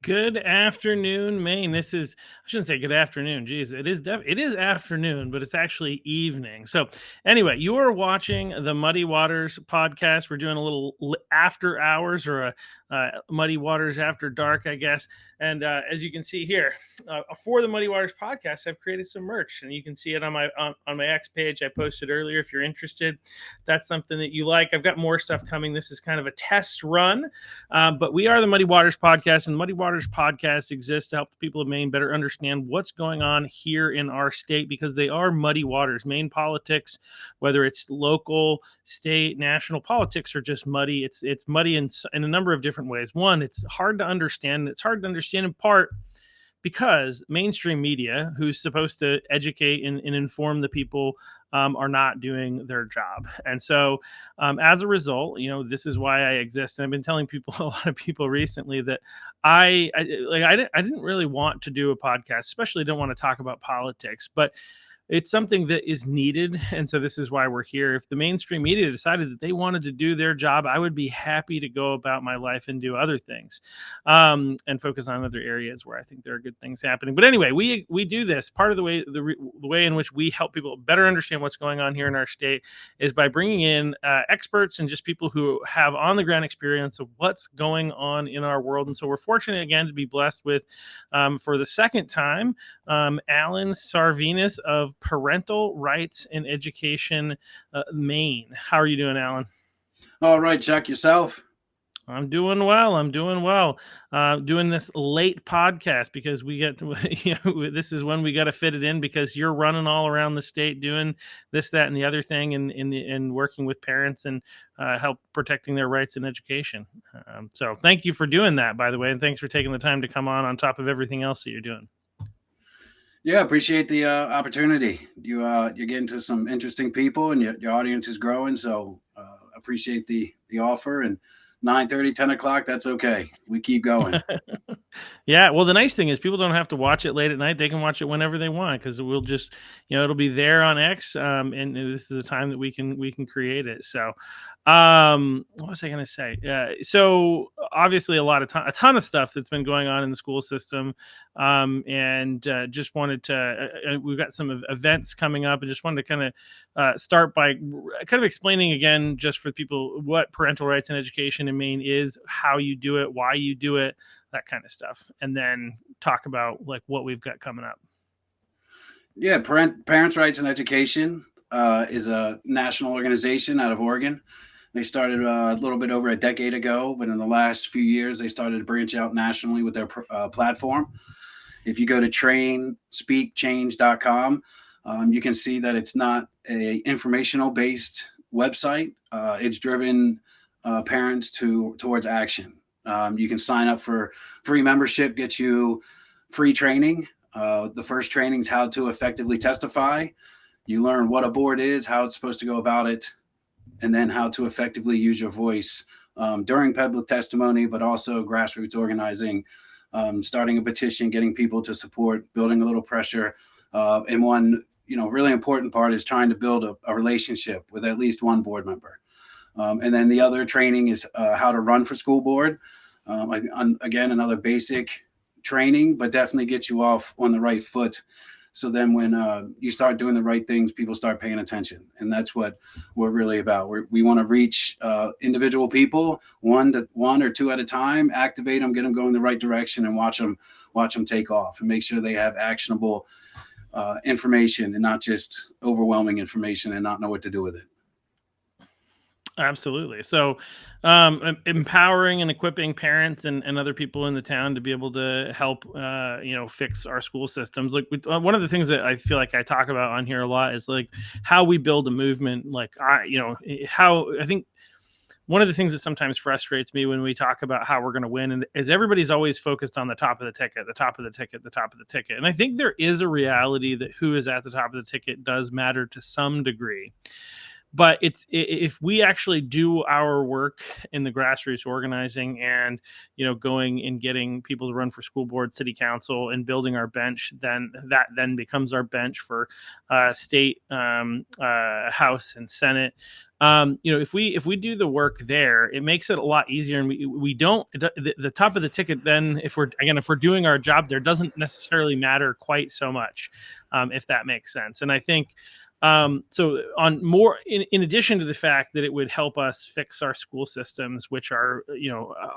Good afternoon, Maine. I shouldn't say good afternoon. Geez, it is afternoon, but it's actually evening. So, anyway, you are watching the Muddy Waters podcast. We're doing a little after hours or a Muddy Waters after dark, I guess. And as you can see here, for the Muddy Waters podcast, I've created some merch, and you can see it on my X page. I posted earlier. If you're interested, that's something that you like. I've got more stuff coming. This is kind of a test run. But we are the Muddy Waters Podcast, and the Muddy Waters Podcast exists to help the people of Maine better understand what's going on here in our state because they are muddy waters. Maine politics, whether it's local, state, national politics, are just muddy. It's muddy in a number of different ways. One, it's hard to understand. It's hard to understand in part because mainstream media, who's supposed to educate and inform the people, are not doing their job. And so, as a result, this is why I exist. And I've been telling people, a lot of people recently, that I didn't really want to do a podcast, especially didn't want to talk about politics, but it's something that is needed. And so this is why we're here. If the mainstream media decided that they wanted to do their job, I would be happy to go about my life and do other things, and focus on other areas where I think there are good things happening. But anyway, we do this. Part of the way in which we help people better understand what's going on here in our state is by bringing in experts and just people who have on the ground experience of what's going on in our world. And so we're fortunate again to be blessed with, for the second time, Allen Sarvinas of Parental Rights and Education, Maine. How are you doing, Allen? All right, Chuck, yourself? I'm doing well. Doing this late podcast because we get to, this is when we got to fit it in because you're running all around the state doing this, that, and the other thing, and working with parents and help protecting their rights in education. So thank you for doing that, by the way, and thanks for taking the time to come on top of everything else that you're doing. Yeah, appreciate the opportunity. You're getting to some interesting people, and your audience is growing. So appreciate the offer. And 9:30, 10 o'clock, that's okay. We keep going. Yeah, well, the nice thing is people don't have to watch it late at night. They can watch it whenever they want because we'll just, it'll be there on X, and this is the time that we can create it. So, what was I going to say? So obviously a ton of stuff that's been going on in the school system, and just wanted to. We've got some events coming up, and just wanted to kind of start by kind of explaining again, just for people, what parental rights and education in Maine is, how you do it, why you do it, that kind of stuff, and then talk about like what we've got coming up. Yeah, Parents' Rights and Education is a national organization out of Oregon. They started a little bit over a decade ago, but in the last few years, they started to branch out nationally with their platform. If you go to trainspeakchange.com, you can see that it's not a informational based website. It's driven parents towards action. You can sign up for free membership, get you free training. The first training is how to effectively testify. You learn what a board is, how it's supposed to go about it, and then how to effectively use your voice during public testimony, but also grassroots organizing, starting a petition, getting people to support, building a little pressure. And one, really important part is trying to build a relationship with at least one board member. And then the other training is how to run for school board. Again, another basic training, but definitely get you off on the right foot. So then when you start doing the right things, people start paying attention. And that's what we're really about. We want to reach individual people one or two at a time, activate them, get them going the right direction, and watch them take off and make sure they have actionable information and not just overwhelming information and not know what to do with it. Absolutely. So, empowering and equipping parents and other people in the town to be able to help, fix our school systems. Like one of the things that I feel like I talk about on here a lot is like how we build a movement. How I think one of the things that sometimes frustrates me when we talk about how we're going to win is everybody's always focused on the top of the ticket, the top of the ticket, the top of the ticket. And I think there is a reality that who is at the top of the ticket does matter to some degree. but if we actually do our work in the grassroots organizing and going and getting people to run for school board, city council, and building our bench, then that then becomes our bench for state, house, and senate. If we do the work there, it makes it a lot easier, and we don't the top of the ticket. Then if we're doing our job, there doesn't necessarily matter quite so much, if that makes sense. And I think, so on more, in addition to the fact that it would help us fix our school systems, which are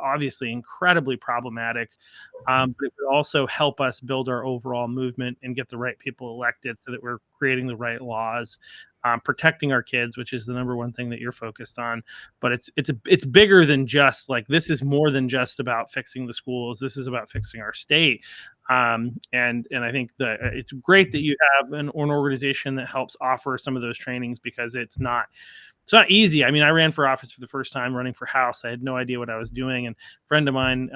obviously incredibly problematic, but it would also help us build our overall movement and get the right people elected, so that we're creating the right laws, protecting our kids, which is the number one thing that you're focused on. But it's bigger than just like, this is more than just about fixing the schools. This is about fixing our state. And I think that it's great that you have an organization that helps offer some of those trainings, because it's not easy. I mean, I ran for office for the first time, running for House. I had no idea what I was doing. And a friend of mine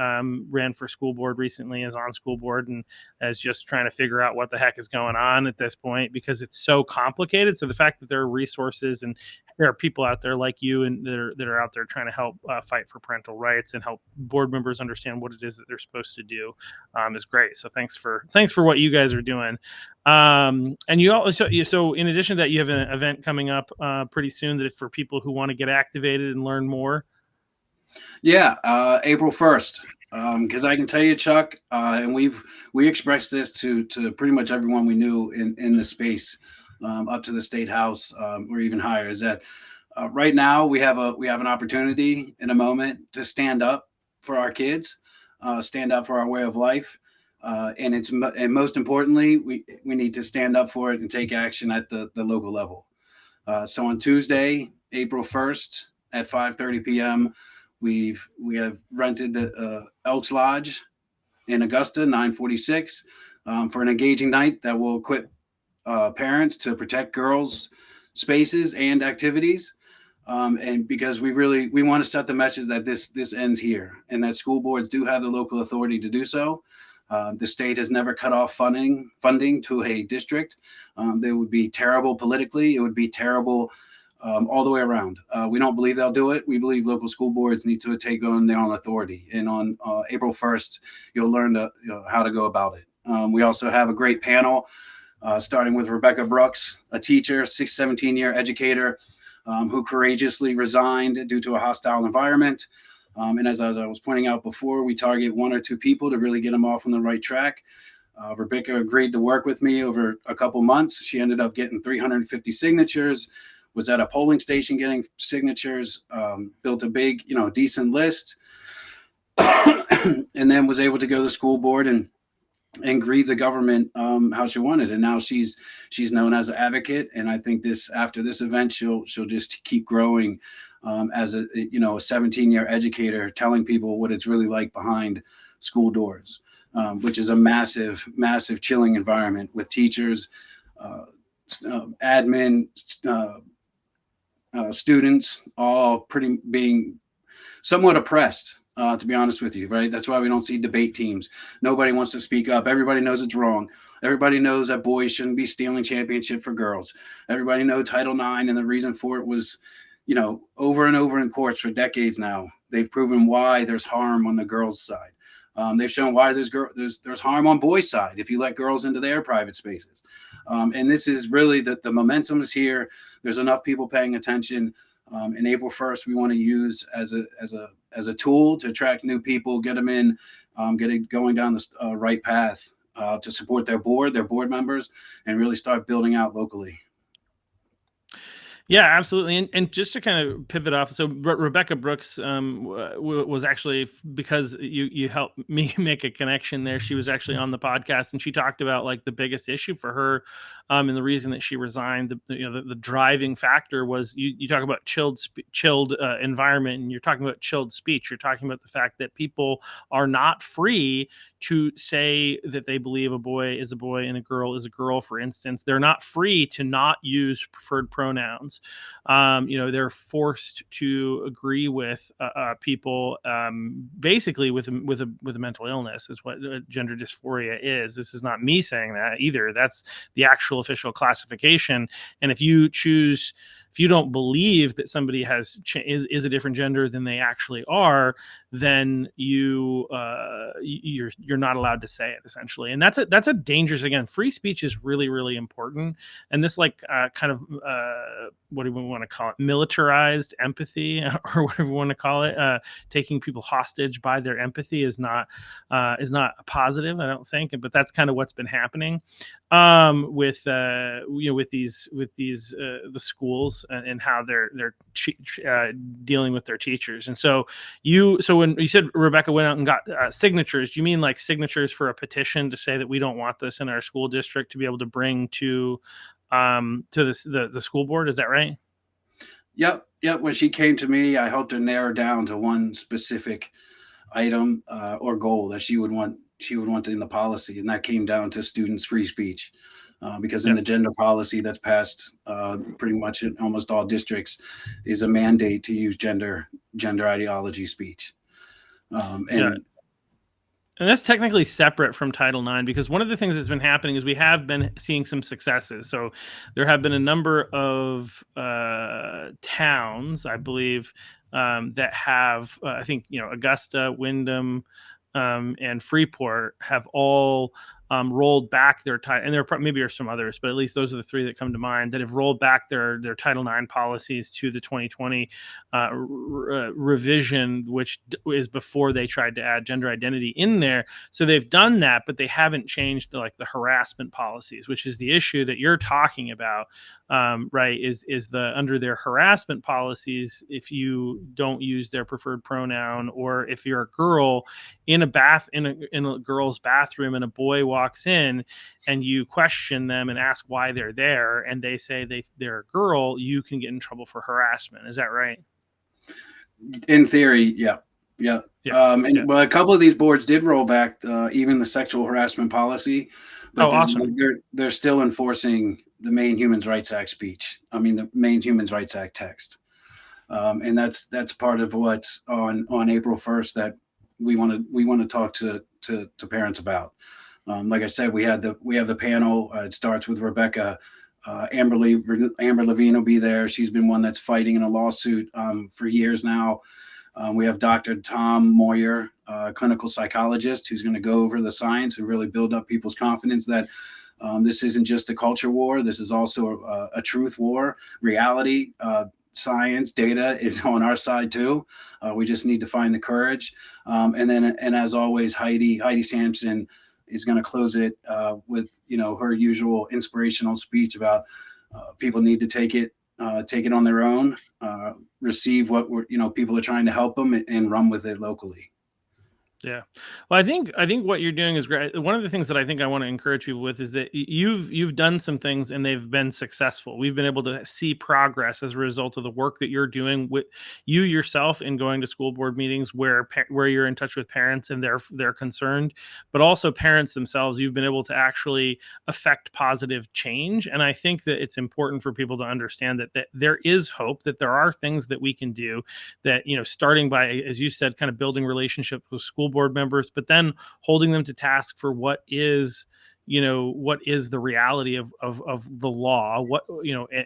ran for school board recently, is on school board, and is just trying to figure out what the heck is going on at this point, because it's so complicated. So the fact that there are resources and there are people out there like you, and that are out there trying to help fight for parental rights and help board members understand what it is that they're supposed to do, is great. So thanks for what you guys are doing. And you also, so in addition to that, you have an event coming up pretty soon, that for people who want to get activated and learn more. Yeah, April 1st. Because I can tell you, Chuck, and we expressed this to pretty much everyone we knew in the space, up to the state house, or even higher, is that right now we have an opportunity in a moment to stand up for our kids, stand up for our way of life. And most importantly, we need to stand up for it and take action at the local level. So on Tuesday, April 1st at 5:30 p.m., we have rented the Elks Lodge in Augusta, 946, for an engaging night that will equip parents to protect girls' spaces and activities. And because we want to set the message that this ends here, and that school boards do have the local authority to do so. The state has never cut off funding to a district. They would be terrible politically. It would be terrible all the way around. We don't believe they'll do it. We believe local school boards need to take on their own authority. And on April 1st, you'll learn how to go about it. We also have a great panel, starting with Rebecca Brooks, a teacher, 17-year educator, who courageously resigned due to a hostile environment. And as I was pointing out before, we target one or two people to really get them off on the right track. Rebecca agreed to work with me over a couple months. She ended up getting 350 signatures, was at a polling station getting signatures, built a big, decent list, and then was able to go to the school board and grieve the government how she wanted. And now she's known as an advocate. And I think after this event, she'll just keep growing as a 17-year educator, telling people what it's really like behind school doors, which is a massive, massive chilling environment with teachers, admin, students, all being somewhat oppressed. To be honest with you, right? That's why we don't see debate teams. Nobody wants to speak up. Everybody knows it's wrong. Everybody knows that boys shouldn't be stealing championship for girls. Everybody knows Title IX, and the reason for it was, over and over in courts for decades now. They've proven why there's harm on the girls' side. They've shown why there's harm on boys' side if you let girls into their private spaces. And this is really the momentum is here. There's enough people paying attention. And April 1st, we want to use as a tool to attract new people, get them in, get it going down the right path, to support their board members, and really start building out locally. Yeah, absolutely. And just to kind of pivot off, so Rebecca Brooks was actually, because you helped me make a connection there. She was actually on the podcast, and she talked about like the biggest issue for her, and the reason that she resigned. The driving factor was, you talk about chilled environment, and you're talking about chilled speech. You're talking about the fact that people are not free to say that they believe a boy is a boy and a girl is a girl. For instance, they're not free to not use preferred pronouns. They're forced to agree with people, basically with a mental illness, is what gender dysphoria is. This is not me saying that either. That's the actual official classification. And if you choose if you don't believe that somebody is a different gender than they actually are, then you're not allowed to say it, essentially. And that's a dangerous, again, free speech is really, really important. And this kind of what do we want to call it, militarized empathy or whatever we want to call it, taking people hostage by their empathy is not a positive, I don't think. But that's kind of what's been happening with these the schools and how they're dealing with their teachers. And so when you said Rebecca went out and got signatures, do you mean like signatures for a petition to say that we don't want this in our school district to be able to bring to the school board? Is that right? Yep. When she came to me, I helped her narrow down to one specific item or goal that she would want in the policy, and that came down to students' free speech. Because in the gender policy that's passed pretty much in almost all districts is a mandate to use gender ideology speech. And that's technically separate from Title IX, because one of the things that's been happening is we have been seeing some successes. So there have been a number of towns, I believe, that have, I think, Augusta, Wyndham, and Freeport have all rolled back their title, and there maybe are some others, but at least those are the three that come to mind that have rolled back their Title IX policies to the 2020 revision, which is before they tried to add gender identity in there. So they've done that, but they haven't changed the harassment policies, which is the issue that you're talking about, right? Is the under their harassment policies, if you don't use their preferred pronoun, or if you're a girl in a girl's bathroom and a boy walks in and you question them and ask why they're there, and they say they're a girl, you can get in trouble for harassment. Is that right? In theory, yeah. Well, a couple of these boards did roll back even the sexual harassment policy, but awesome. They're still enforcing the Maine Human Rights Act speech. I mean, the Maine Human Rights Act text, and that's part of what's on April 1st that we want to talk to parents about. Like I said, we have the panel. It starts with Rebecca. Amber Levine will be there. She's been one that's fighting in a lawsuit for years now. We have Dr. Tom Moyer, clinical psychologist, who's going to go over the science and really build up people's confidence that this isn't just a culture war. This is also a truth war. Reality, science, data is on our side too. We just need to find the courage. And as always, Heidi Sampson is going to close it with her usual inspirational speech about people need to take it on their own, receive what people are trying to help them, and run with it locally. Yeah. Well, I think what you're doing is great. One of the things that I think I want to encourage people with is that you've done some things and they've been successful. We've been able to see progress as a result of the work that you're doing with you yourself in going to school board meetings where you're in touch with parents and they're concerned, but also parents themselves. You've been able to actually affect positive change. And I think that it's important for people to understand that there is hope, that there are things that we can do, that, starting by, as you said, kind of building relationships with school board members, but then holding them to task for what is the reality of the law,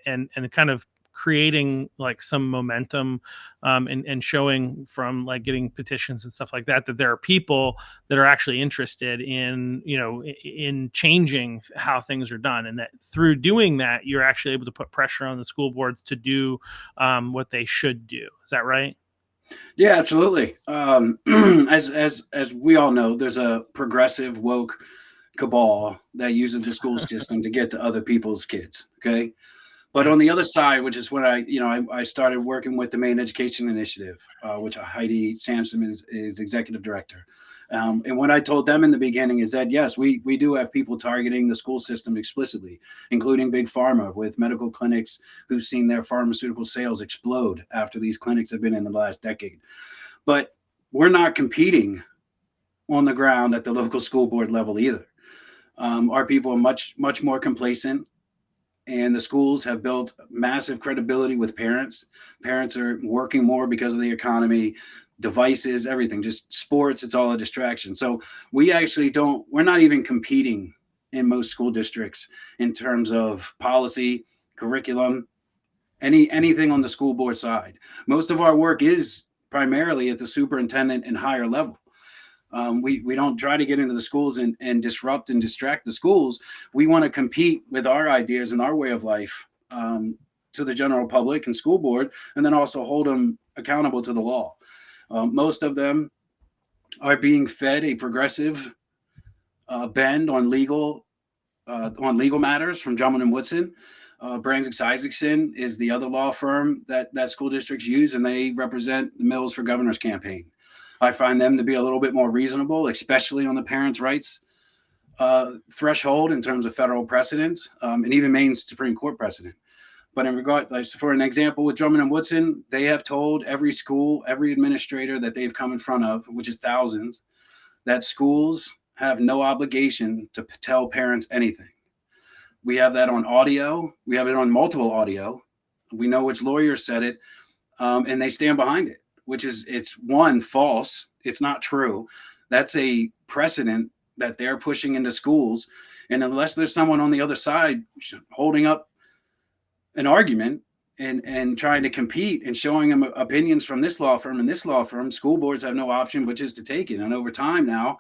and kind of creating like some momentum, and showing from like getting petitions and stuff like that there are people that are actually interested in changing how things are done, and that through doing that you're actually able to put pressure on the school boards to do what they should do. Is that right? Yeah, absolutely. As we all know, there's a progressive woke cabal that uses the school system to get to other people's kids. Okay. But on the other side, which is when I started working with the Maine Education Initiative, which Heidi Sampson is executive director. And what I told them in the beginning is that, yes, we do have people targeting the school system explicitly, including Big Pharma, with medical clinics who've seen their pharmaceutical sales explode after these clinics have been in the last decade. But we're not competing on the ground at the local school board level either. Our people are much, much more complacent. And the schools have built massive credibility with parents. Parents are working more because of the economy, devices, everything, just sports. It's all a distraction. So we're not even competing in most school districts in terms of policy, curriculum, anything on the school board side. Most of our work is primarily at the superintendent and higher level. We don't try to get into the schools and disrupt and distract the schools. We want to compete with our ideas and our way of life to the general public and school board, and then also hold them accountable to the law. Most of them are being fed a progressive bend on legal matters from Drummond and Woodson. Brunswick Isaacson is the other law firm that school districts use, and they represent the Mills for Governor's campaign. I find them to be a little bit more reasonable, especially on the parents' rights threshold in terms of federal precedent and even Maine Supreme Court precedent. But in regard, like, for an example, with Drummond and Woodson, they have told every school, every administrator that they've come in front of, which is thousands, that schools have no obligation to tell parents anything. We have that on audio. We have it on multiple audio. We know which lawyer said it, and they stand behind it, which is, it's one, false. It's not true. That's a precedent that they're pushing into schools. And unless there's someone on the other side holding up an argument and trying to compete and showing them opinions from this law firm and this law firm, school boards have no option but just to take it. And over time now,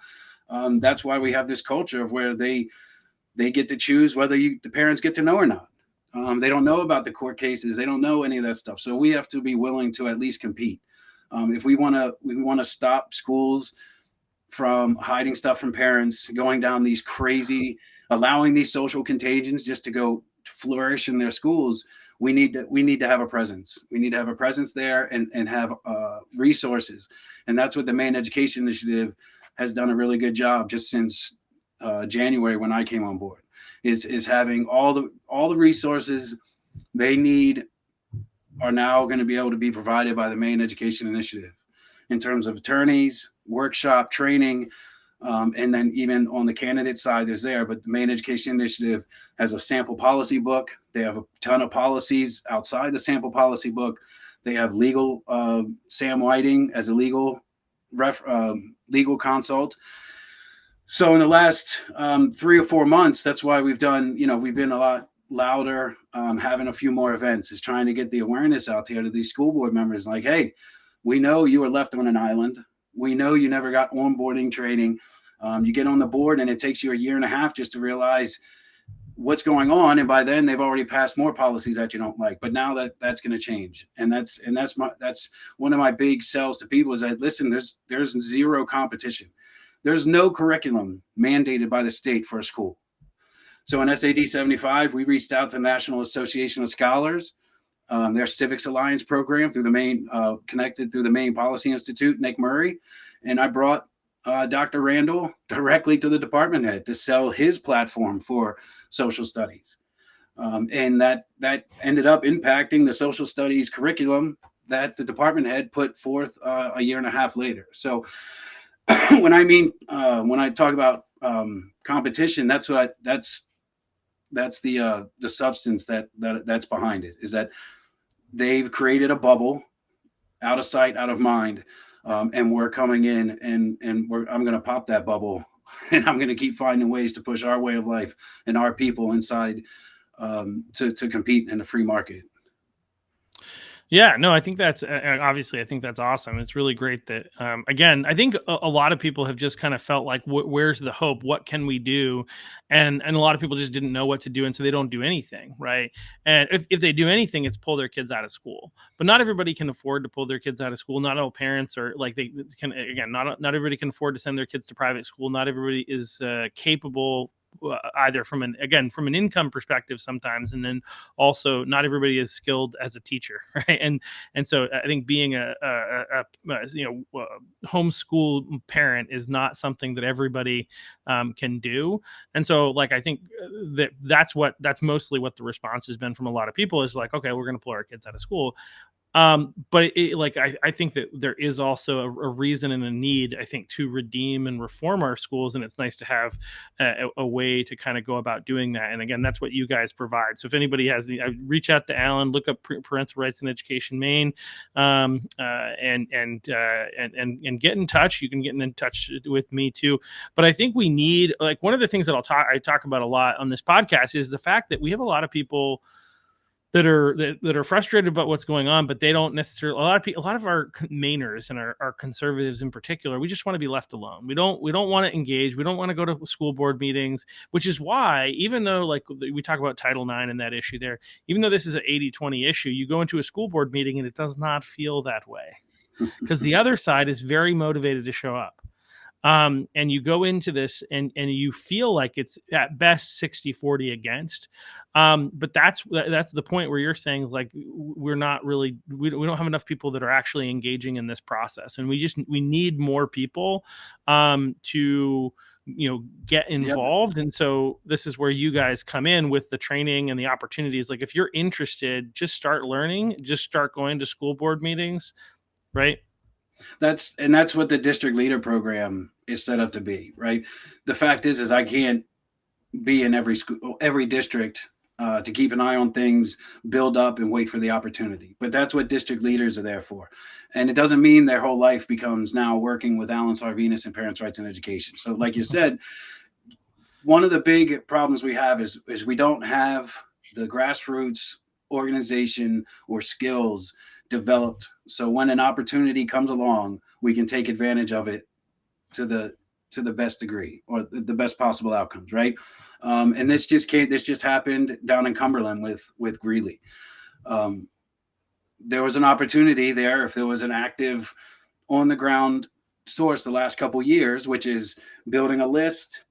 that's why we have this culture of where they get to choose whether the parents get to know or not. They don't know about the court cases. They don't know any of that stuff. So we have to be willing to at least compete. If we want to stop schools from hiding stuff from parents, going down these crazy, allowing these social contagions just to go flourish in their schools, we need to have a presence. We need to have a presence there and have resources. And that's what the Maine Education Initiative has done a really good job just since January when I came on board, is having all the resources they need are now going to be able to be provided by the Maine Education Initiative in terms of attorneys, workshop, training, and then even on the candidate side is there. But the Maine Education Initiative has a sample policy book. They have a ton of policies outside the sample policy book. They have legal Sam Whiting as a legal consult. So in the last 3 or 4 months, that's why we've been a lot louder, having a few more events, is trying to get the awareness out there to these school board members. Like, hey, we know you were left on an island. We know you never got onboarding training. You get on the board and it takes you 1.5 years just to realize what's going on. And by then they've already passed more policies that you don't like. But now that's going to change. And that's one of my big sells to people is that, listen, there's zero competition. There's no curriculum mandated by the state for a school. So in SAD 75, we reached out to the National Association of Scholars, their Civics Alliance program through the Maine, connected through the Maine Policy Institute, Nick Murray. And I brought Dr. Randall directly to the department head to sell his platform for social studies. And that ended up impacting the social studies curriculum that the department head put forth 1.5 years later. So when I talk about competition, that's the substance that's behind it, is that they've created a bubble, out of sight, out of mind, and we're coming in and I'm going to pop that bubble, and I'm going to keep finding ways to push our way of life and our people inside to compete in the free market. Yeah, no, I think that's obviously, I think that's awesome. It's really great that, again, I think a lot of people have just kind of felt like, where's the hope? What can we do? And a lot of people just didn't know what to do. And so they don't do anything. Right. And if they do anything, it's pull their kids out of school. But not everybody can afford to pull their kids out of school. Not all parents are like, they can, again, not everybody can afford to send their kids to private school. Not everybody is capable, either from an income perspective sometimes, and then also not everybody is skilled as a teacher, right? And so I think being a homeschool parent is not something that everybody can do. And so, like, I think that's mostly what the response has been from a lot of people, is like, okay, we're going to pull our kids out of school. But I think that there is also a reason and a need, I think, to redeem and reform our schools. And it's nice to have a way to kind of go about doing that. And again, that's what you guys provide. So if anybody has reach out to Allen, look up Parental Rights in Education Maine, and get in touch. You can get in touch with me too. But I think we need, like, one of the things that I talk about a lot on this podcast is the fact that we have a lot of people that are frustrated about what's going on, but they don't necessarily. A lot of people, a lot of our Mainers and our conservatives in particular, we just want to be left alone. We don't want to engage. We don't want to go to school board meetings, which is why, even though like we talk about Title IX and that issue there, even though this is an 80-20 issue, you go into a school board meeting and it does not feel that way because the other side is very motivated to show up. And you go into this and you feel like it's at best 60-40 against. But that's the point where you're saying is like, we're not really, we don't have enough people that are actually engaging in this process. And we need more people to, get involved. Yep. And so this is where you guys come in with the training and the opportunities. Like if you're interested, just start learning, just start going to school board meetings, right? That's what the district leader program is set up to be, right? The fact is I can't be in every school, every district to keep an eye on things, build up and wait for the opportunity. But that's what district leaders are there for. And it doesn't mean their whole life becomes now working with Allen Sarvinas and Parents' Rights in Education. So like you said, one of the big problems we have is we don't have the grassroots organization or skills developed. So when an opportunity comes along, we can take advantage of it to the best degree or the best possible outcomes, right? And this just happened down in Cumberland with Greeley. There was an opportunity there if there was an active on the ground source the last couple of years, which is building a list,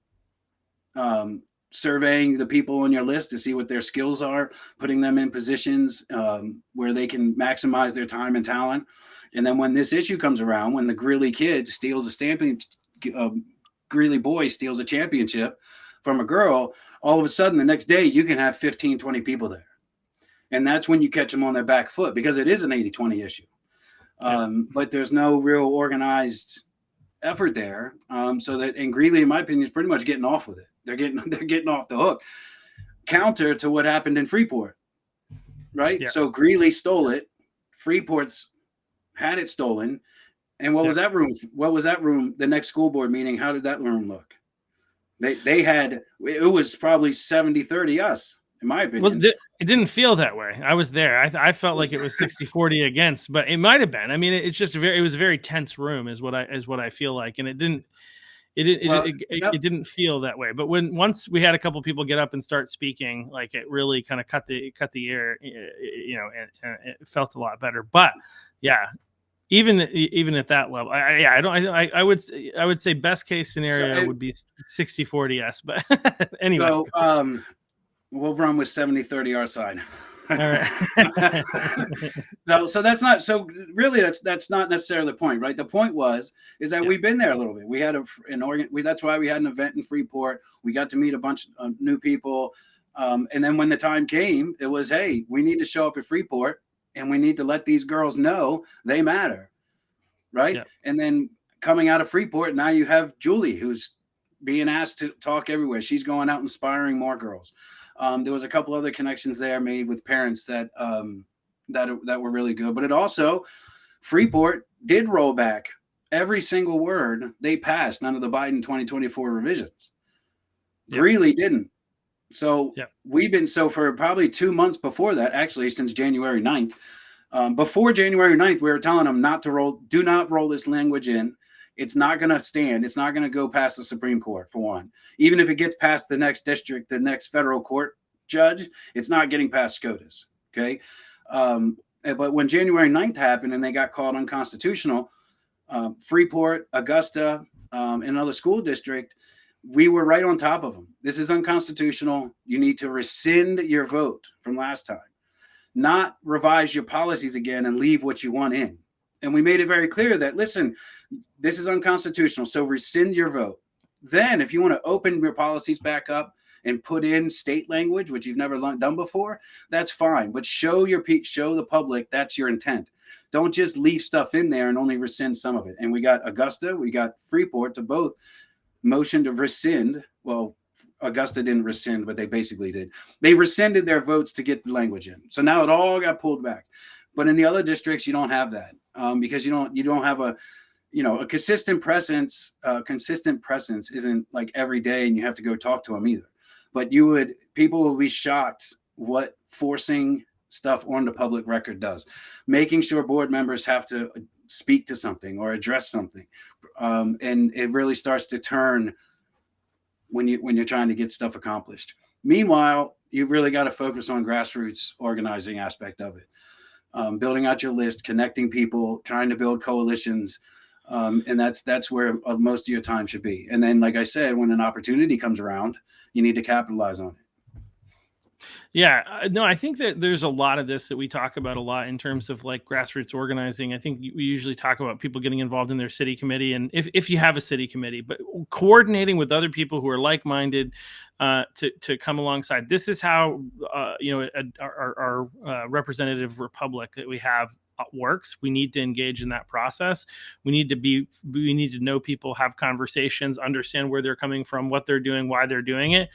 surveying the people on your list to see what their skills are, putting them in positions where they can maximize their time and talent. And then when this issue comes around, when the Greeley kid steals a stamping, Greeley boy steals a championship from a girl, all of a sudden the next day you can have 15, 20 people there. And that's when you catch them on their back foot because it is an 80-20 issue. But there's no real organized effort there. So that, and Greeley, in my opinion, is pretty much getting off with it. They're getting off the hook. Counter to what happened in Freeport, right? Yeah. So Greeley stole it. Freeport's had it stolen. And what was that room? What was that room? The next school board meeting, how did that room look? They had, it was probably 70-30 us, in my opinion. Well, it didn't feel that way. I was there. I felt like it was 60-40 against, but it might have been. I mean, it's just it was a very tense room is what I feel like. And it didn't feel that way. But once we had a couple people get up and start speaking, like it really kind of cut the air, and it felt a lot better. But yeah, even at that level, I would say best case scenario would be 60-40 yes. But anyway, so we'll run with 70-30 our side. All right. so that's not, so really that's not necessarily the point, right? The point is that we've been there a little bit. We had that's why we had an event in Freeport. We got to meet a bunch of new people. And then when the time came, it was, hey, we need to show up at Freeport and we need to let these girls know they matter. Right. Yep. And then coming out of Freeport, now you have Julie, who's being asked to talk everywhere. She's going out inspiring more girls. There was a couple other connections there made with parents that were really good. But it also, Freeport did roll back every single word they passed, none of the Biden 2024 revisions. Yep. Greeley didn't. So we've been, for probably 2 months before that, actually since January 9th, before January 9th, we were telling them do not roll this language in. It's not going to stand. It's not going to go past the Supreme Court, for one. Even if it gets past the next district, the next federal court judge, it's not getting past SCOTUS. Okay. But when January 9th happened and they got called unconstitutional, Freeport, Augusta, and another school district, we were right on top of them. This is unconstitutional. You need to rescind your vote from last time, not revise your policies again and leave what you want in. And we made it very clear that, listen, this is unconstitutional, so rescind your vote. Then if you want to open your policies back up and put in state language, which you've never done before, that's fine. But show the public that's your intent. Don't just leave stuff in there and only rescind some of it. And we got Augusta, we got Freeport to both motion to rescind. Well, Augusta didn't rescind, but they basically did. They rescinded their votes to get the language in. So now it all got pulled back. But in the other districts, you don't have that because you don't have a consistent presence. Consistent presence isn't like every day, and you have to go talk to them either. But people will be shocked what forcing stuff on the public record does. Making sure board members have to speak to something or address something, and it really starts to turn when you're trying to get stuff accomplished. Meanwhile, you've really got to focus on grassroots organizing aspect of it, building out your list, connecting people, trying to build coalitions, and that's where most of your time should be. And then, like I said, when an opportunity comes around, you need to capitalize on it. Yeah, no, I think that there's a lot of this that we talk about a lot in terms of like grassroots organizing. I think we usually talk about people getting involved in their city committee, and if you have a city committee, but coordinating with other people who are like-minded to come alongside. This is how our representative republic that we have works. We need to engage in that process. We need to know people, have conversations, understand where they're coming from, what they're doing, why they're doing it.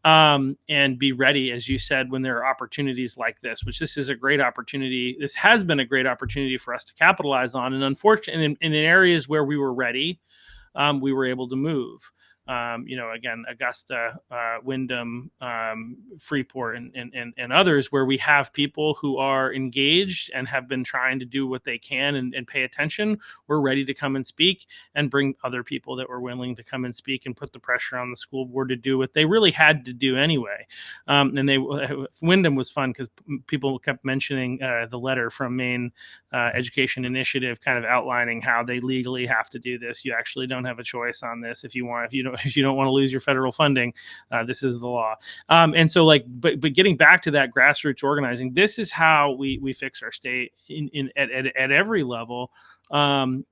And be ready, as you said, when there are opportunities like this, which this is a great opportunity. This has been a great opportunity for us to capitalize on. And unfortunately, in areas where we were ready, we were able to move. Again, Augusta, Wyndham, Freeport, and others, where we have people who are engaged and have been trying to do what they can and pay attention. We're ready to come and speak and bring other people that were willing to come and speak and put the pressure on the school board to do what they really had to do anyway. Wyndham was fun because people kept mentioning the letter from Maine Education Initiative, kind of outlining how they legally have to do this. You actually don't have a choice on this if you don't want to lose your federal funding. This is the law. And so but getting back to that grassroots organizing, this is how we fix our state at every level.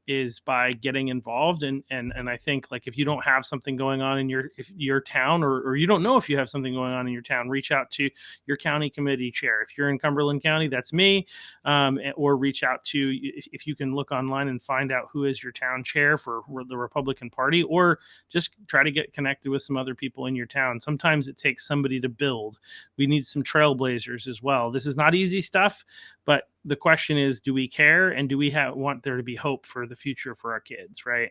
Is by getting involved. And I think, like, if you don't have something going on in your town, or you don't know if you have something going on in your town, reach out to your county committee chair. If you're in Cumberland County, that's me. Or reach out to, if you can look online and find out who is your town chair for the Republican Party, or just try to get connected with some other people in your town. Sometimes it takes somebody to build. We need some trailblazers as well. This is not easy stuff, but the question is, do we care, and do we want there to be hope for the future for our kids, right?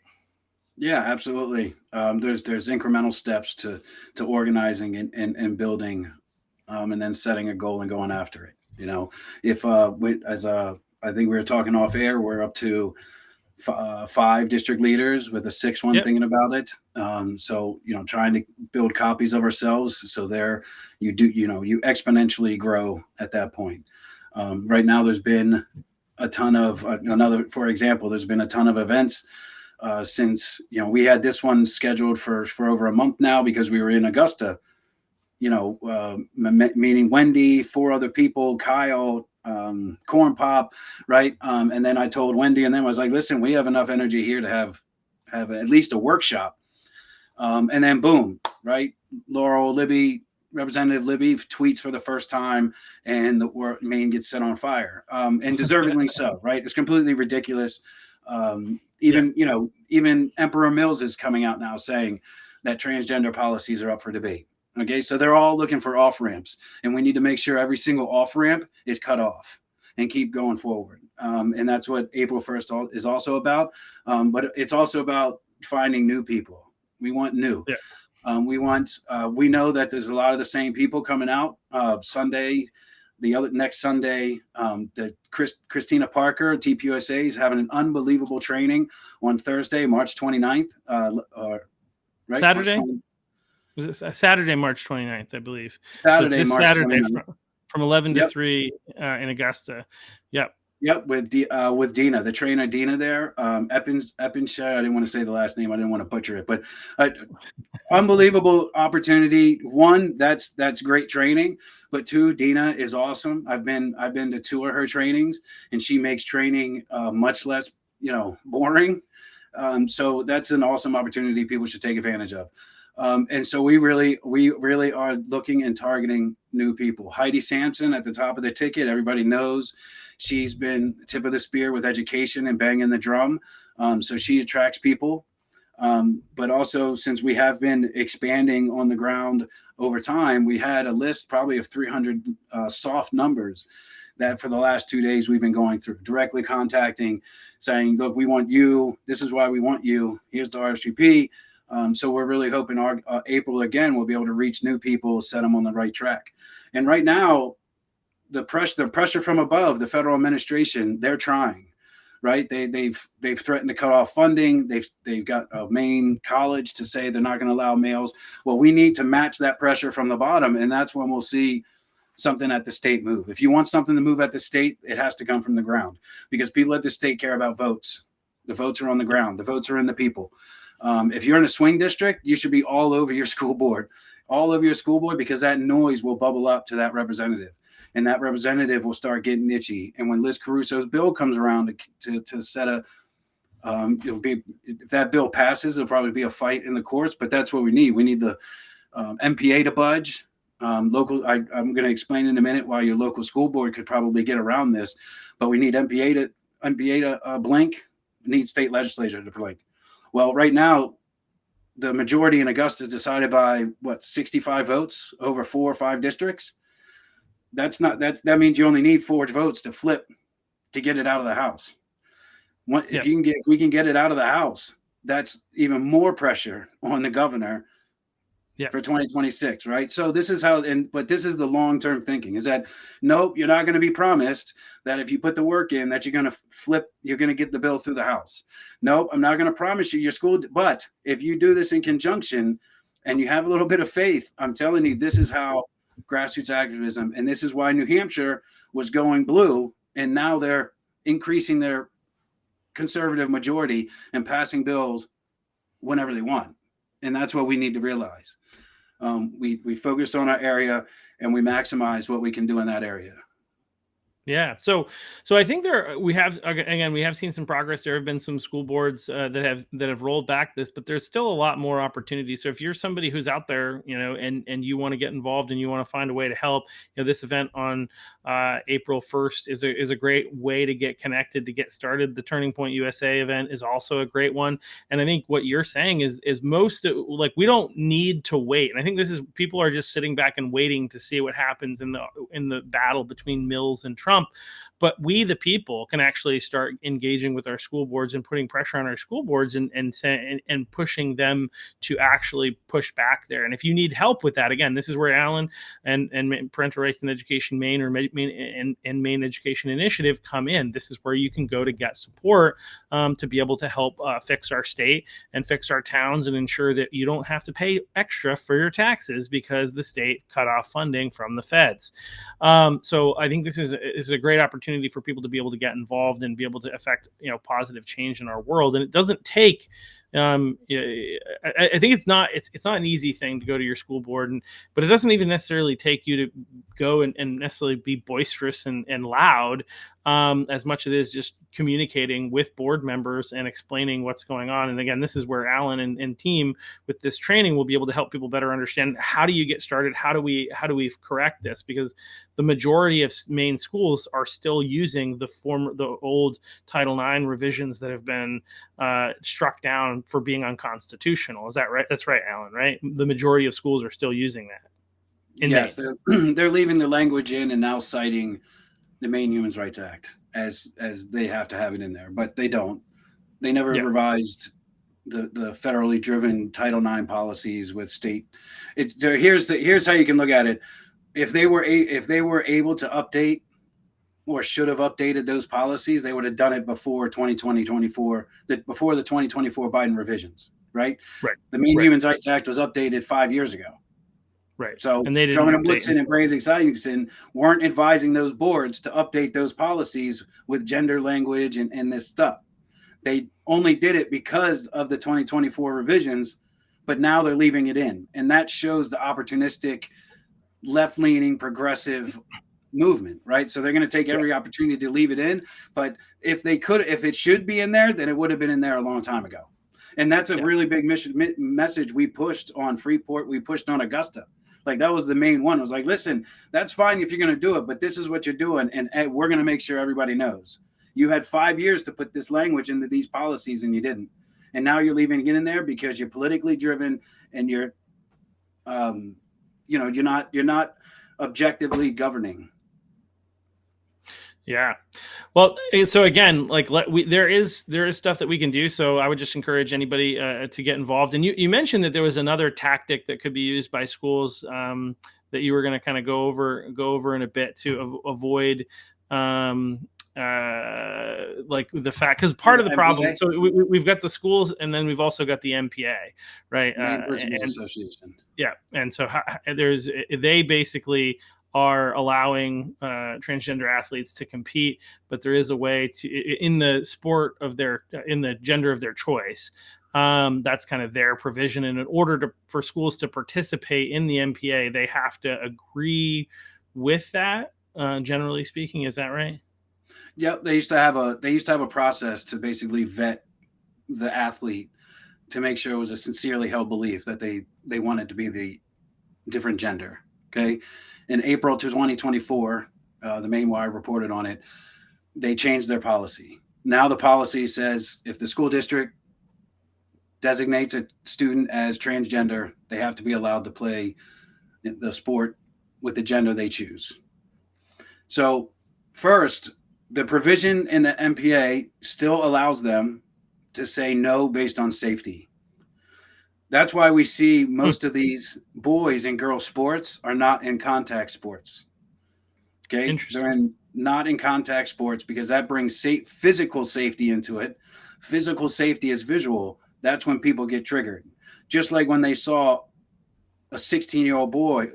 Yeah, absolutely. There's incremental steps to organizing and building, and then setting a goal and going after it. If I think we were talking off air, we're up to 5 district leaders with a 6th one thinking about it. So trying to build copies of ourselves, so you exponentially grow at that point. Right now, there's been a ton of for example, there's been a ton of events since we had this one scheduled for over a month now, because we were in Augusta. Meeting Wendy, 4 other people, Kyle, Corn Pop, right? And then I told Wendy, and then I was like, listen, we have enough energy here to have at least a workshop. And then boom, right? Representative Libby tweets for the first time, and Maine gets set on fire, and deservedly so, right? It's completely ridiculous. Even Emperor Mills is coming out now saying that transgender policies are up for debate. Okay, so they're all looking for off ramps, and we need to make sure every single off ramp is cut off and keep going forward. And that's what April 1st is also about. But it's also about finding new people. We want new. Yeah. We know that there's a lot of the same people coming out Sunday. Next Sunday, Christina Parker, TPUSA, is having an unbelievable training on Thursday, March 29th. Right? Saturday? Was it Saturday, March 29th, I believe? Saturday, so March Saturday 29th. From 11 to 3 in Augusta. Yep. Yep, with Dina, the trainer Dina there. Eppinshaw, I didn't want to say the last name. I didn't want to butcher it, but unbelievable opportunity. 1, that's great training, but 2, Dina is awesome. I've been to 2 of her trainings, and she makes training much less boring. So that's an awesome opportunity people should take advantage of. And so we really are looking and targeting new people. Heidi Sampson at the top of the ticket. Everybody knows she's been tip of the spear with education and banging the drum. So she attracts people. But also, since we have been expanding on the ground over time, we had a list probably of 300 soft numbers that for the last 2 days we've been going through, directly contacting, saying, look, we want you. This is why we want you. Here's the RSVP. So we're really hoping April again we'll be able to reach new people, set them on the right track. And right now, the pressure from above, the federal administration, they're trying, right? They've threatened to cut off funding. They've got a Maine college to say they're not going to allow males. Well, we need to match that pressure from the bottom, and that's when we'll see something at the state move. If you want something to move at the state, it has to come from the ground, because people at the state care about votes. The votes are on the ground. The votes are in the people. If you're in a swing district, you should be all over your school board, because that noise will bubble up to that representative, and that representative will start getting itchy. And when Liz Caruso's bill comes around to set a, it'll be, if that bill passes, it'll probably be a fight in the courts. But that's what we need. We need the MPA to budge. I'm going to explain in a minute why your local school board could probably get around this, but we need MPA to blink. We need state legislature to blink. Well, right now, the majority in Augusta is decided by 65 votes over 4 or 5 districts. That means you only need 4 votes to flip to get it out of the House. If we can get it out of the House, that's even more pressure on the governor for 2026, right? So this is but this is the long-term thinking, is that, nope, you're not going to be promised that if you put the work in that you're going to get the bill through the House. Nope, I'm not going to promise you your school, but if you do this in conjunction and you have a little bit of faith, I'm telling you, this is how grassroots activism, and this is why New Hampshire was going blue, and now they're increasing their conservative majority and passing bills whenever they want. And that's what we need to realize. We focus on our area and we maximize what we can do in that area. Yeah. So I think we have seen some progress. There have been some school boards that have rolled back this, but there's still a lot more opportunity. So if you're somebody who's out there, and you want to get involved and you want to find a way to help, this event on April 1st is a great way to get connected, to get started. The Turning Point USA event is also a great one. And I think what you're saying is we don't need to wait. And I think people are just sitting back and waiting to see what happens in the battle between Mills and Trump. But we, the people, can actually start engaging with our school boards and putting pressure on our school boards and pushing them to actually push back there. And if you need help with that, again, this is where Allen and Parental Rights and Education Maine and Maine Education Initiative come in. This is where you can go to get support to be able to help fix our state and fix our towns and ensure that you don't have to pay extra for your taxes because the state cut off funding from the feds. So I think this is a great opportunity for people to be able to get involved and be able to affect positive change in our world. And it doesn't take I think it's not an easy thing to go to your school board, but it doesn't even necessarily take you to go and necessarily be boisterous and loud, as much as it is just communicating with board members and explaining what's going on. And again, this is where Allen and team with this training will be able to help people better understand, how do you get started? How do we correct this? Because the majority of Maine schools are still using the old Title IX revisions that have been struck down for being unconstitutional. Is that right? That's right, Allen, right? The majority of schools are still using that. Yes, they're leaving the language in and now citing the Maine Human Rights Act as they have to have it in there, but they don't. They never revised the federally driven Title IX policies with state. Here's how you can look at it. If they were able to update or should have updated those policies, they would have done it before 2024, before the 2024 Biden revisions, right? Right. The Maine Human Rights Act was updated 5 years ago. Right. So and they Drummond and Woodson and Brains-Excitingson weren't advising those boards to update those policies with gender language and this stuff. They only did it because of the 2024 revisions, but now they're leaving it in. And that shows the opportunistic, left-leaning, progressive movement, right? So they're going to take every opportunity to leave it in. But if it should be in there, then it would have been in there a long time ago. And that's a really big message we pushed on Freeport. We pushed on Augusta. Like, that was the main one. It was like, listen, that's fine if you're going to do it, but this is what you're doing. And we're going to make sure everybody knows. You had 5 years to put this language into these policies and you didn't. And now you're leaving it in there because you're politically driven and you're not objectively governing. Yeah. Well, so again, like there is stuff that we can do. So I would just encourage anybody to get involved. And you mentioned that there was another tactic that could be used by schools, that you were going to kind of go over in a bit to avoid, um, like the fact, because Oh, part the of the problem. MPA, So we've got the schools, and then we've also got the MPA, right? Maine Principals And Association. yeah, and so they basically are allowing transgender athletes to compete, but there is a way to, in the sport of their, in the gender of their choice. That's kind of their provision, and in order for schools to participate in the MPA, they have to agree with that. Generally speaking, is that right? Yep, they used to have a process to basically vet the athlete to make sure it was a sincerely held belief that they wanted to be the different gender. Okay, in April 2024, the Maine Wire reported on it. They changed their policy. Now the policy says if the school district designates a student as transgender, they have to be allowed to play the sport with the gender they choose. So, first, the provision in the MPA still allows them to say no based on safety. That's why we see Hmm, most of these boys and girls sports are not in contact sports. Okay, they're interesting. not in contact sports because that brings physical safety into it. Physical safety is visual. That's when people get triggered. Just like when they saw a 16-year-old boy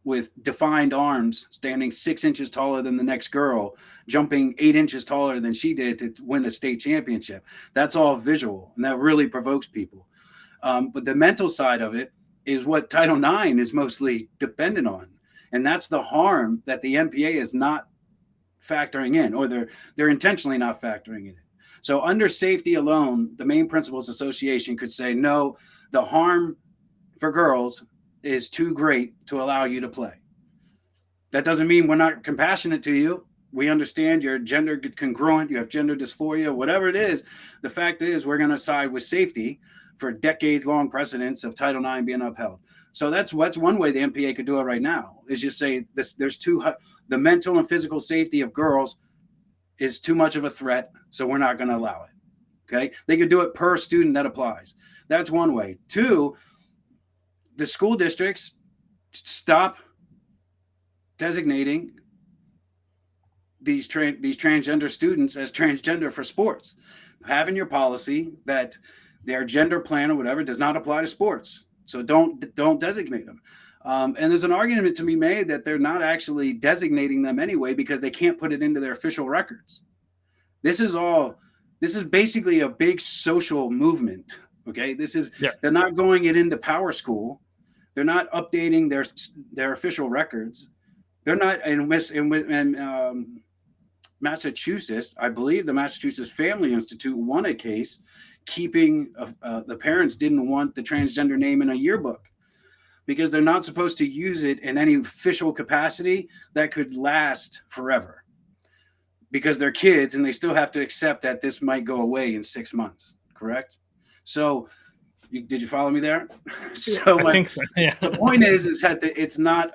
with defined arms standing 6 inches taller than the next girl, jumping 8 inches taller than she did to win a state championship. That's all visual, and that really provokes people. But the mental side of it is what Title IX is mostly dependent on. And that's the harm that the MPA is not factoring in, or they're intentionally not factoring in. So under safety alone, the Maine Principals Association could say, no, the harm for girls is too great to allow you to play. That doesn't mean we're not compassionate to you. We understand you're gender congruent, you have gender dysphoria, whatever it is. The fact is, we're going to side with safety for decades long precedents of Title IX being upheld. So that's one way the MPA could do it right now, is just say this: the mental and physical safety of girls is too much of a threat, so we're not going to allow it. Okay, they could do it per student that applies. That's one way. Two, the school districts stop designating these transgender students as transgender for sports. Having your policy that their gender plan or whatever does not apply to sports, so don't designate them. And there's an argument to be made that they're not actually designating them anyway because they can't put it into their official records. This is all. This is basically a big social movement. Okay, Yeah. they're not going it into Power School. They're not updating their official records. They're not in Massachusetts. I believe the Massachusetts Family Institute won a case keeping the parents didn't want the transgender name in a yearbook because they're not supposed to use it in any official capacity that could last forever because they're kids and they still have to accept that this might go away in 6 months. Correct? So, did you follow me there? So I think so. Yeah. the point is that it's not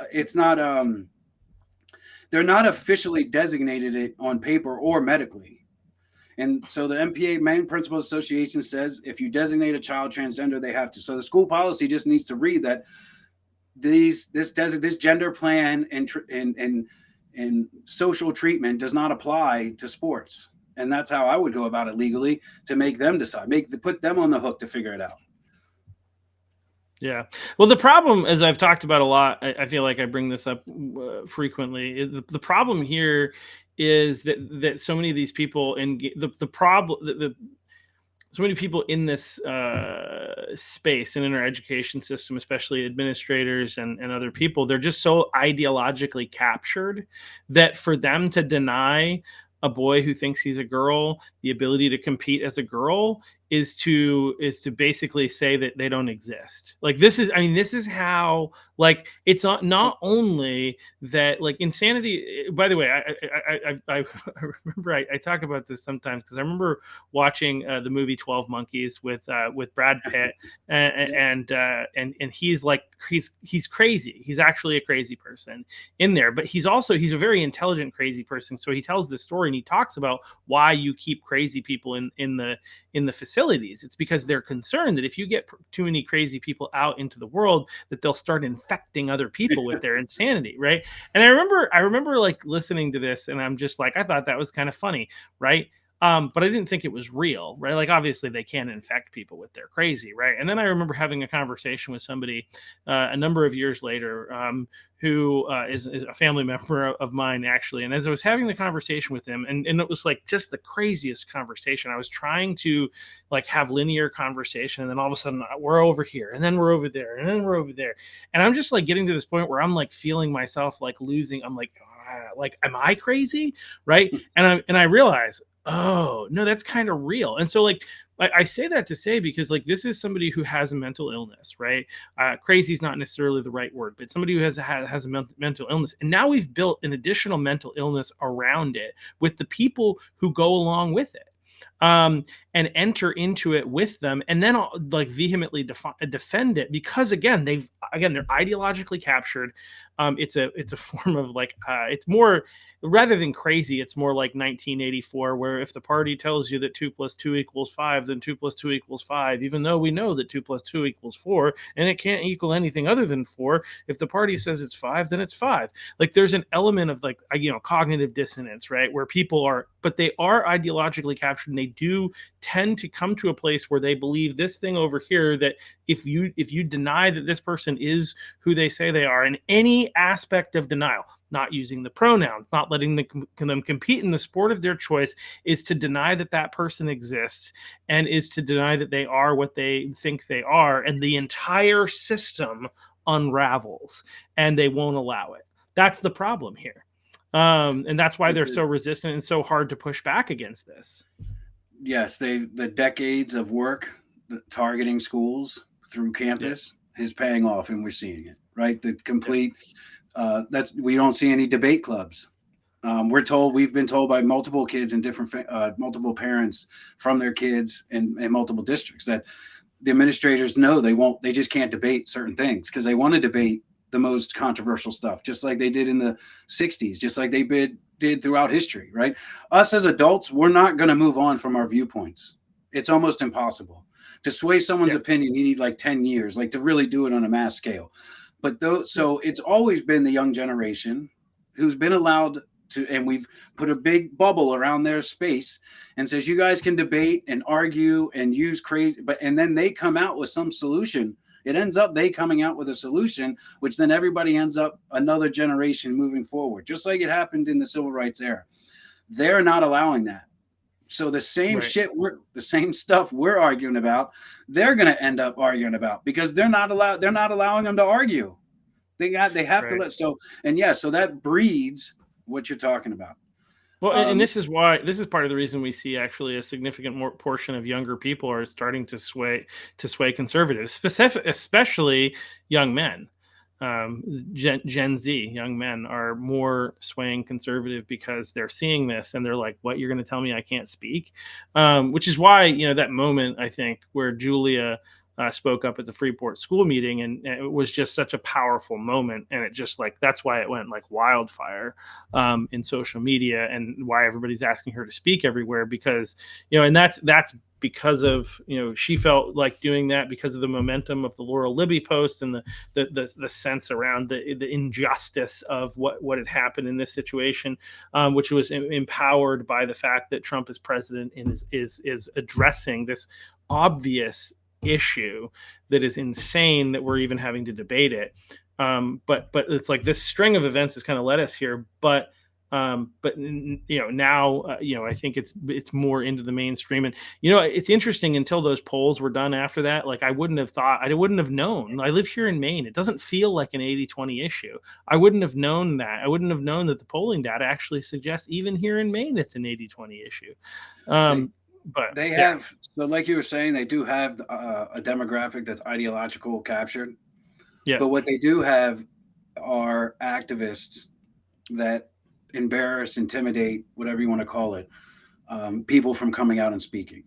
they're not officially designated it on paper or medically. And so the MPA, Maine Principals Association, says if you designate a child transgender, they have to. So the school policy just needs to read that this gender plan and social treatment does not apply to sports. And that's how I would go about it legally to make them decide, put them on the hook to figure it out. Yeah. Well, the problem, as I've talked about a lot, I feel like I bring this up frequently. The problem here is that so many of these people, and the problem, so many people in this space and in our education system, especially administrators and other people, they're just so ideologically captured that for them to deny a boy who thinks he's a girl the ability to compete as a girl is to basically say that they don't exist. Like this is how, like, it's not only that, like, insanity. By the way, I remember I talk about this sometimes because I remember watching the movie 12 Monkeys with Brad Pitt, and he's like he's crazy. He's actually a crazy person in there, but he's a very intelligent crazy person. So he tells this story and he talks about why you keep crazy people in the facilities. It's because they're concerned that if you get too many crazy people out into the world, that they'll start infecting other people with their insanity, right? And I remember like listening to this, and I'm just like, I thought that was kind of funny, right? But I didn't think it was real, right? Like, obviously they can't infect people with their crazy, right? And then I remember having a conversation with somebody a number of years later, who is a family member of mine, actually. And as I was having the conversation with him, and it was like just the craziest conversation. I was trying to like have linear conversation, and then all of a sudden we're over here, and then we're over there, and then we're over there, and I'm just like getting to this point where I'm like feeling myself like losing. I'm like, am I crazy, right? And I realize, oh no, that's kind of real. And so like I say that to say, because like this is somebody who has a mental illness, right? Crazy is not necessarily the right word, but somebody who has a mental illness, and now we've built an additional mental illness around it with the people who go along with it, and enter into it with them, and then like vehemently defend it, because again they're ideologically captured. It's a form of like it's more, rather than crazy, it's more like 1984, where if the party tells you that 2 + 2 = 5, then 2 + 2 = 5, even though we know that 2 + 2 = 4, and it can't equal anything other than 4. If the party says it's 5, then it's 5. Like, there's an element of like, cognitive dissonance, right? Where people are, but they are ideologically captured, and they do tend to come to a place where they believe this thing over here, that if you deny that this person is who they say they are, in any aspect of denial, not using the pronouns, not letting them compete in the sport of their choice, is to deny that that person exists, and is to deny that they are what they think they are, and the entire system unravels, and they won't allow it. That's the problem here, and that's why they're so resistant and so hard to push back against this. Yes, the decades of work targeting schools through Yeah. campus is paying off, and we're seeing it, right? The complete that's we don't see any debate clubs. We've been told by multiple kids and multiple parents from their kids in multiple districts that the administrators know they just can't debate certain things because they want to debate the most controversial stuff, just like they did in the 60s, just like they did throughout history, right? Us as adults, we're not going to move on from our viewpoints. It's almost impossible. To sway someone's opinion, you need like 10 years, like to really do it on a mass scale. But so it's always been the young generation who's been allowed to, and we've put a big bubble around their space and says, you guys can debate and argue and use crazy, and then they come out with some solution. It ends up they coming out with a solution, which then everybody ends up another generation moving forward, just like it happened in the civil rights era. They're not allowing that. So the same the same stuff we're arguing about, they're going to end up arguing about, because they're not allowing them to argue. They have to let, so that breeds what you're talking about. Well, and this is part of the reason we see actually a significant portion of younger people are starting to sway conservatives, especially young men. Gen Z young men are more swaying conservative because they're seeing this and they're like, what, you're going to tell me I can't speak? Which is why, that moment, I think, where Julia spoke up at the Freeport school meeting, and it was just such a powerful moment, and it just, like, that's why it went like wildfire in social media, and why everybody's asking her to speak everywhere, because and that's because of she felt like doing that because of the momentum of the Laurel Libby post, and the sense around the injustice of what had happened in this situation, which was empowered by the fact that Trump is president and is addressing this obvious issue that is insane that we're even having to debate it. But it's like this string of events has kind of led us here. But now I think it's more into the mainstream. And it's interesting, until those polls were done after that, like, I wouldn't have known. I live here in Maine. It doesn't feel like an 80-20 issue. I wouldn't have known that. I wouldn't have known that the polling data actually suggests even here in Maine it's an 80-20 issue. But they yeah, have, so like you were saying, they do have a demographic that's ideological captured, yeah, but what they do have are activists that embarrass, intimidate, whatever you want to call it, people from coming out and speaking.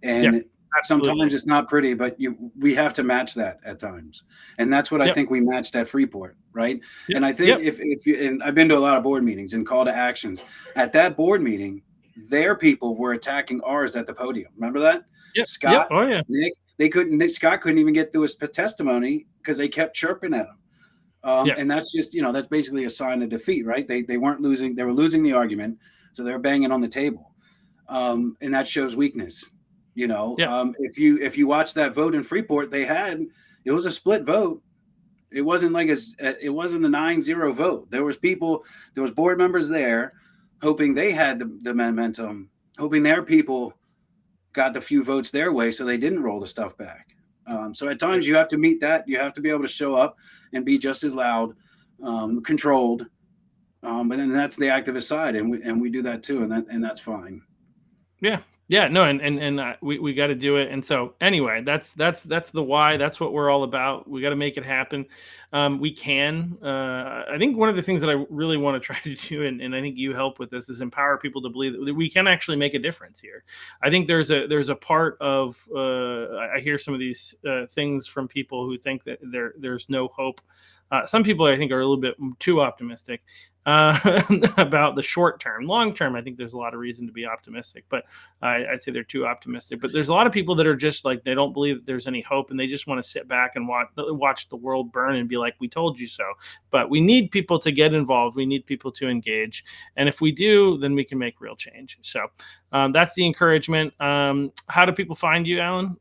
yeah, And absolutely. sometimes it's not pretty, but we have to match that at times. And that's what I Yep, think we matched at Freeport, right? yep, And I think yep, if you, and I've been to a lot of board meetings and call to actions at that board meeting, their people were attacking ours at the podium. Remember that? yep, yep. Scott, Oh yeah, Nick, Scott couldn't even get through his testimony because they kept chirping at him. yeah, And that's just, that's basically a sign of defeat, right? They weren't losing, they were losing the argument. So they're banging on the table. And that shows weakness. yeah, If you watch that vote in Freeport, it was a split vote. It wasn't like it wasn't a 9-0 vote. There was board members there hoping they had the momentum, hoping their people got the few votes their way so they didn't roll the stuff back. So at yeah. times you have to meet that. You have to be able to show up and be just as loud, controlled. But then that's the activist side, and we do that too, and that's fine. Yeah. Yeah, no, and we got to do it. And so anyway, that's the why. That's what we're all about. We got to make it happen. We can. I think one of the things that I really want to try to do, and I think you help with this, is empower people to believe that we can actually make a difference here. I think there's a part of I hear some of these things from people who think that there's no hope. Some people I think are a little bit too optimistic about the short term. Long term, I think there's a lot of reason to be optimistic, but I'd say they're too optimistic. But there's a lot of people that are just like, they don't believe that there's any hope, and they just want to sit back and watch the world burn and be like, we told you so. But we need people to get involved. We need people to engage. And if we do, then we can make real change. So that's the encouragement. How do people find you, Alan?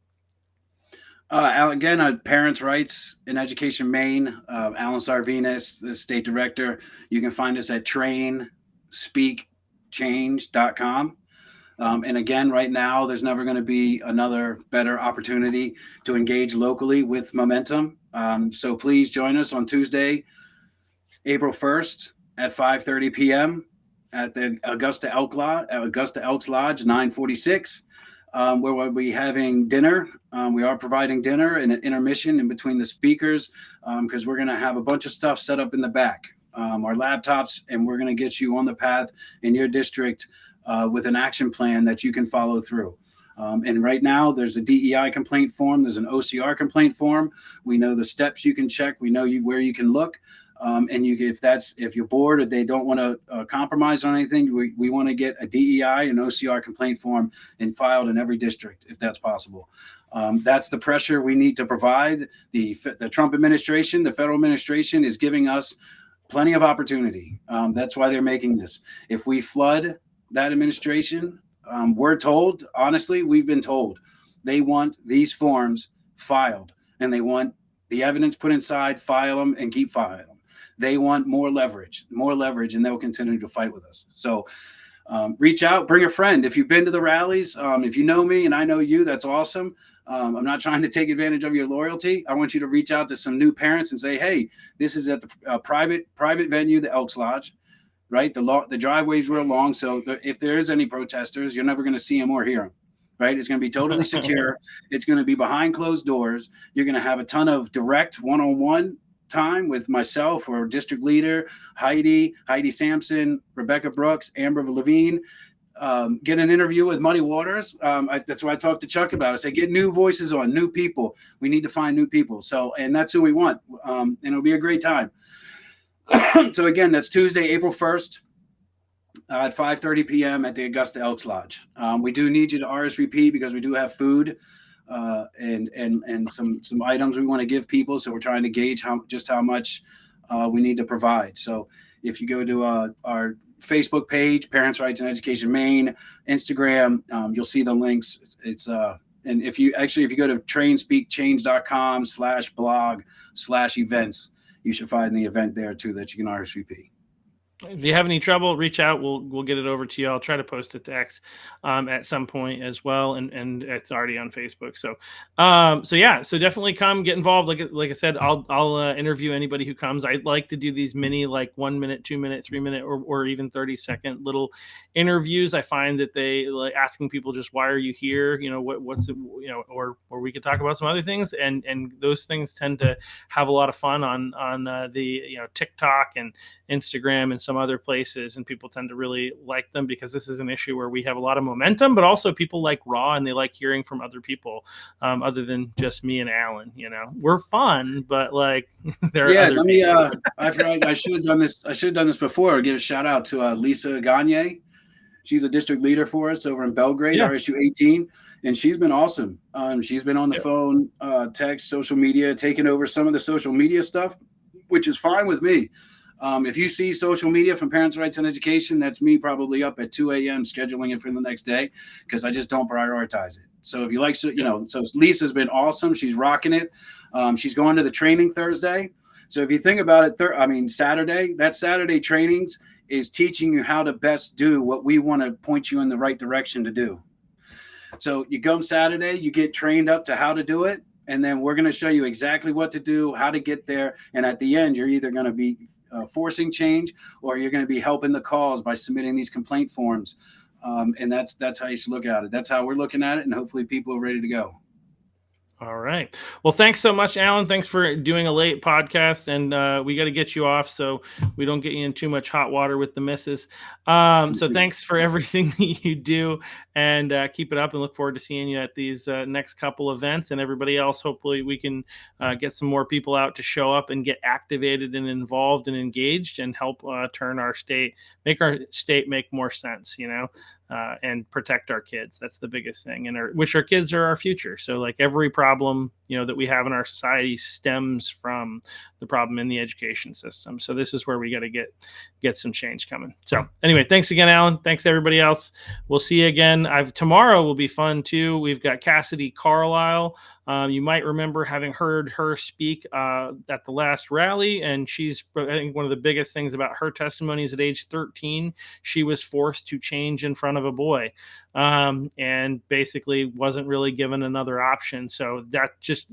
Again, Parents' Rights in Education Maine, Allen Sarvinas, the state director. You can find us at trainspeakchange.com. And again, right now, there's never going to be another better opportunity to engage locally with momentum. So please join us on Tuesday, April 1st at 5:30 p.m. at the Augusta Elks Lodge, 946. Where we'll be having dinner. We are providing dinner and an intermission in between the speakers because we're going to have a bunch of stuff set up in the back, our laptops, and we're going to get you on the path in your district with an action plan that you can follow through. And right now, there's a DEI complaint form. There's an OCR complaint form. We know the steps you can check. We know where you can look. And if you're bored or they don't want to compromise on anything, we want to get a DEI and OCR complaint form and filed in every district if that's possible. That's the pressure we need to provide. The Trump administration, the federal administration, is giving us plenty of opportunity. That's why they're making this. If we flood that administration, we're told, honestly, we've been told they want these forms filed and they want the evidence put inside, file them, and keep filing them. They want more leverage, and they'll continue to fight with us. So reach out, bring a friend. If you've been to the rallies, if you know me and I know you, that's awesome. I'm not trying to take advantage of your loyalty. I want you to reach out to some new parents and say, hey, this is at the private venue, the Elks Lodge, right? The driveway's real long. So if there is any protesters, you're never going to see them or hear them. Right? It's going to be totally secure. It's going to be behind closed doors. You're going to have a ton of direct one-on-one time with myself or district leader, Heidi Sampson, Rebecca Brooks, Amber Levine. Get an interview with Muddy Waters. That's what I talked to Chuck about. I say, get new voices on, new people. We need to find new people. So, and that's who we want. And it'll be a great time. So again, that's Tuesday, April 1st. At 5:30 p.m. at the Augusta Elks Lodge. We do need you to RSVP because we do have food and some items we want to give people. So we're trying to gauge how much we need to provide. So if you go to our Facebook page, Parents' Rights in Education Maine, Instagram, you'll see the links. And if you go to trainspeakchange.com/blog/events, you should find the event there too that you can RSVP. If you have any trouble, reach out. We'll get it over to you. I'll try to post it to X at some point as well, and it's already on Facebook. So yeah, so definitely come get involved. Like I said, I'll interview anybody who comes. I like to do these mini, like 1 minute, 2 minute, 3 minute, or even 30-second little interviews. I find that they like asking people just why are you here, what's it, or we could talk about some other things, and those things tend to have a lot of fun on the TikTok and Instagram and some other places, and people tend to really like them because this is an issue where we have a lot of momentum, but also people like raw and they like hearing from other people, other than just me and Alan. We're fun, but like there are Yeah, other let me. people. I forgot. I should have done this. I should have done this before. Give a shout out to Lisa Gagne. She's a district leader for us over in Belgrade, Yeah. RSU 18, and she's been awesome. She's been on the Yep. phone, text, social media, taking over some of the social media stuff, which is fine with me. If you see social media from Parents' Rights and Education, that's me probably up at 2 a.m. scheduling it for the next day because I just don't prioritize it. So if you like, so Lisa's been awesome. She's rocking it. She's going to the training Thursday. So if you think about it, Saturday, that Saturday trainings is teaching you how to best do what we want to point you in the right direction to do. So you come Saturday, you get trained up to how to do it. And then we're going to show you exactly what to do, how to get there. And at the end, you're either going to be forcing change or you're going to be helping the cause by submitting these complaint forms. And that's how you should look at it. That's how we're looking at it. And hopefully people are ready to go. All right. Well, thanks so much, Alan. Thanks for doing a late podcast, and we got to get you off so we don't get you in too much hot water with the missus. So thanks for everything that you do, and keep it up, and look forward to seeing you at these next couple events. And everybody else, hopefully we can get some more people out to show up and get activated and involved and engaged and help turn our state, make more sense, and protect our kids. That's the biggest thing. And which our kids are our future. So like every problem, that we have in our society stems from the problem in the education system. So this is where we got to get some change coming. So anyway, thanks again, Alan. Thanks to everybody else. We'll see you again. Tomorrow will be fun too. We've got Cassidy Carlisle. You might remember having heard her speak at the last rally, and she's, I think, one of the biggest things about her testimony is at age 13, she was forced to change in front of a boy, and basically wasn't really given another option. So that just,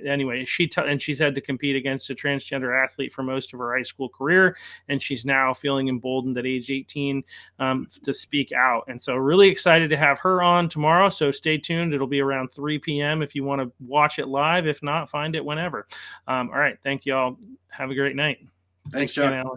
anyway, and she's had to compete against a transgender athlete for most of her high school career, and she's now feeling emboldened at age 18 to speak out. And so really excited to have her on tomorrow. So stay tuned. It'll be around 3 p.m. if you want to watch it live. If not, find it whenever. All right. Thank you all. Have a great night. Thanks, Chuck. Alan.